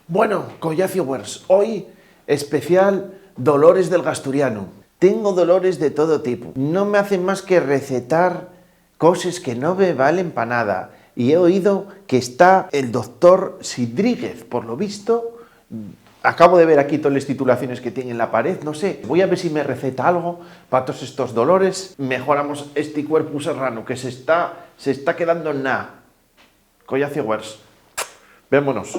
Bueno, Collaciowers, hoy especial dolores del Gasturiano. Tengo dolores de todo tipo. No me hacen más que recetar cosas que no me valen para nada. Y he oído que está el doctor Sidríguez, por lo visto. Acabo de ver aquí todas las titulaciones que tiene en la pared, no sé. Voy a ver si me receta algo para todos estos dolores. Mejoramos este cuerpo serrano que se está quedando en nada. Collaciowers, vémonos.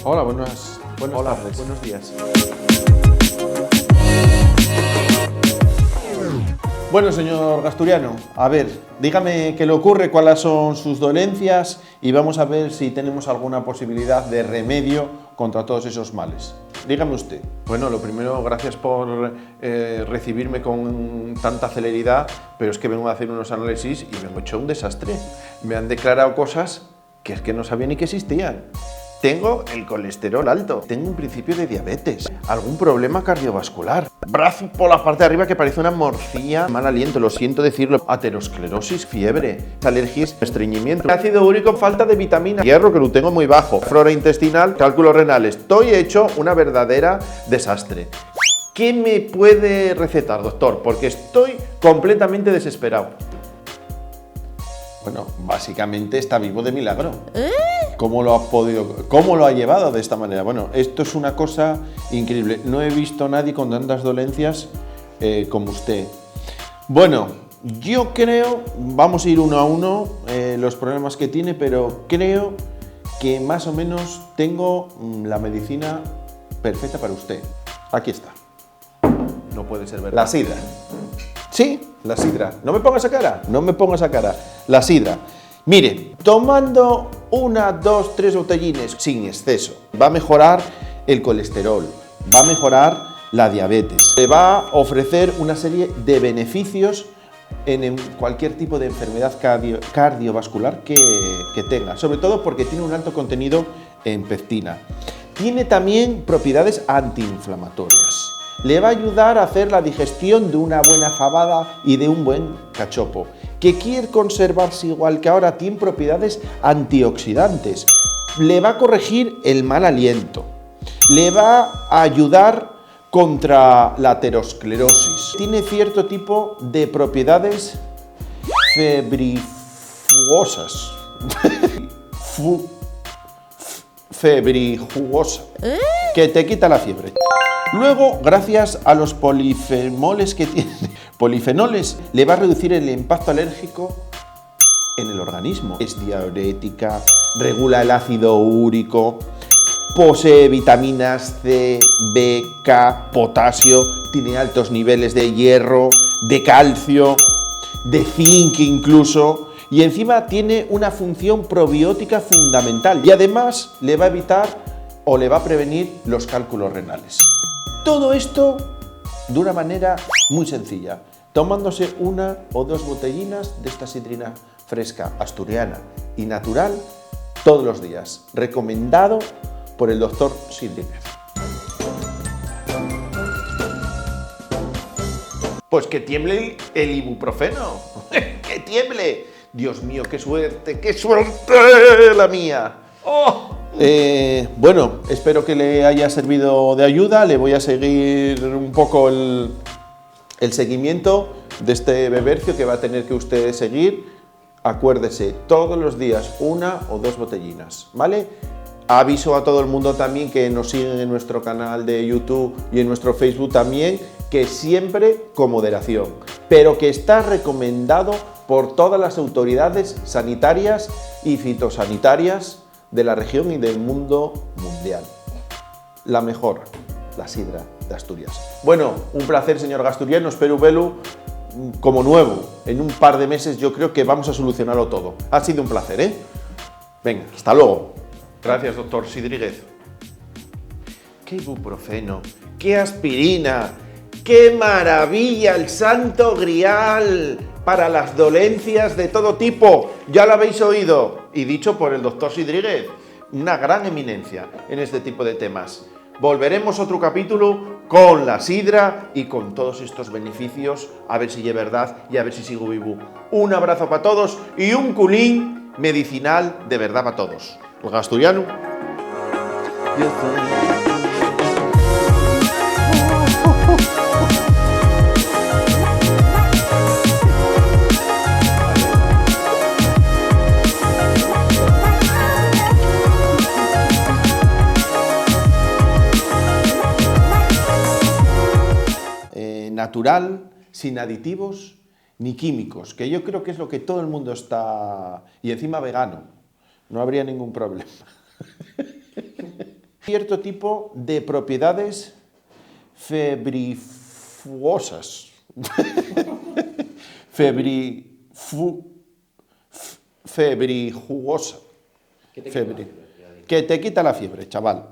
Hola, buenas tardes. Buenos días. Bueno, señor Gasturiano, a ver, dígame qué le ocurre, cuáles son sus dolencias y vamos a ver si tenemos alguna posibilidad de remedio contra todos esos males. Dígame usted. Bueno, lo primero, gracias por recibirme con tanta celeridad, pero es que vengo a hacer unos análisis y me han hecho un desastre. Me han declarado cosas que es que no sabía ni que existían. Tengo el colesterol alto, tengo un principio de diabetes, algún problema cardiovascular, brazo por la parte de arriba que parece una morcilla, mal aliento, lo siento decirlo, aterosclerosis, fiebre, alergias, estreñimiento, ácido úrico, falta de vitamina, hierro que lo tengo muy bajo, flora intestinal, cálculos renales, estoy hecho una verdadera desastre. ¿Qué me puede recetar, doctor? Porque estoy completamente desesperado. Bueno, básicamente está vivo de milagro. ¿Cómo lo ha llevado de esta manera? Bueno, esto es una cosa increíble. No he visto a nadie con tantas dolencias como usted. Bueno, yo creo, vamos a ir uno a uno los problemas que tiene, pero creo que más o menos tengo la medicina perfecta para usted. Aquí está. No puede ser verdad. La sidra. Sí, la sidra. No me ponga esa cara, no me ponga esa cara. La sidra. Mire, tomando 1, 2, 3 botellines sin exceso, va a mejorar el colesterol, va a mejorar la diabetes, le va a ofrecer una serie de beneficios en cualquier tipo de enfermedad cardiovascular que tenga, sobre todo porque tiene un alto contenido en pectina. Tiene también propiedades antiinflamatorias. Le va a ayudar a hacer la digestión de una buena fabada y de un buen cachopo. Que quiere conservarse igual que ahora, tiene propiedades antioxidantes. Le va a corregir el mal aliento. Le va a ayudar contra la aterosclerosis. Tiene cierto tipo de propiedades febrifuosas. Febrijuosa. Que te quita la fiebre. Luego, gracias a los polifenoles que tiene, le va a reducir el impacto alérgico en el organismo. Es diurética, regula el ácido úrico, posee vitaminas C, B, K, potasio, tiene altos niveles de hierro, de calcio, de zinc incluso, y encima tiene una función probiótica fundamental y además le va a evitar o le va a prevenir los cálculos renales. Todo esto de una manera muy sencilla, tomándose 1 o 2 botellinas de esta sidrina fresca, asturiana y natural todos los días. Recomendado por el doctor Sidríguez. Pues que tiemble el ibuprofeno, que tiemble. Dios mío, qué suerte la mía. ¡Oh! Bueno, espero que le haya servido de ayuda. Le voy a seguir un poco el seguimiento de este bebercio que va a tener que usted seguir. Acuérdese, todos los días 1 o 2 botellinas, ¿vale? Aviso a todo el mundo también que nos siguen en nuestro canal de YouTube y en nuestro Facebook también, que siempre con moderación, pero que está recomendado por todas las autoridades sanitarias y fitosanitarias de la región y del mundo mundial. La mejor, la sidra de Asturias. Bueno, un placer, señor Gasturiano, espero verlo como nuevo. En un par de meses yo creo que vamos a solucionarlo todo. Ha sido un placer, ¿eh? Venga, hasta luego. Gracias, doctor Sidríguez. ¿Qué ibuprofeno? ¿Qué aspirina? ¡Qué maravilla! El Santo Grial para las dolencias de todo tipo. Ya lo habéis oído y dicho por el doctor Sidríguez, una gran eminencia en este tipo de temas. Volveremos otro capítulo con la sidra y con todos estos beneficios, a ver si es verdad y a ver si sigo vivo. Un abrazo para todos y un culín medicinal de verdad para todos. El Gasturiano. Natural, sin aditivos ni químicos, que yo creo que es lo que todo el mundo está... Y encima vegano, no habría ningún problema. Cierto tipo de propiedades febrifuosas. Febrijuosa. Que te quita la fiebre, chaval.